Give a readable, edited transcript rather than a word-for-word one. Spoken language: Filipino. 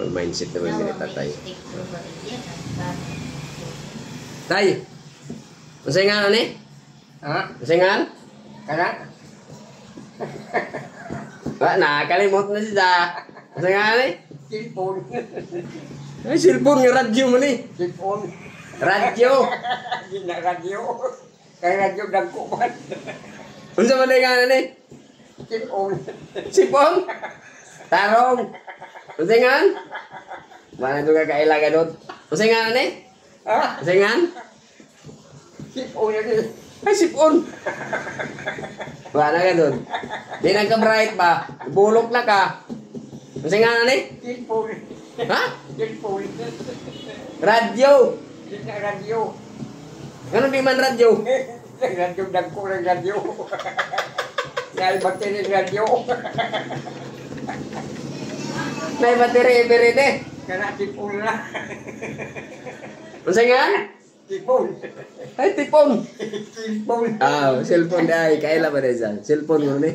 Mag-mindset naman din tatay. Tay! Masay nga na ni? Ha? Masay nga? Kana? Wala, nakakalimot na siya. Masay nga ni? Cellphone. Ay, cellphone nga radyo mo ni. Cellphone. Radyo! Hindi na radyo. Kaya radyo dagko man. Unsa man nga na ni? Cellphone. Sipon? Tarong? Masay nga? Mana ito kakailaga doon? Masay nga na ni? Ha? Masay nga? Cellphone yan. Ay, sipon! Wala ka doon. Di nagka-bright ba? Bulok na ka. Masay nga na ni? Cellphone. Ha? Cellphone. Radyo! Hindi na radyo. Ganun di man radyo? Radyo dagko ng radyo. Naibati ng radyo. May battery everyday. Kana cellphone na. Masay nga? Cellphone. Ay, tipon! Cellphone. Ah, cellphone ay. Kaila ba rin siya? Cellphone mo ni?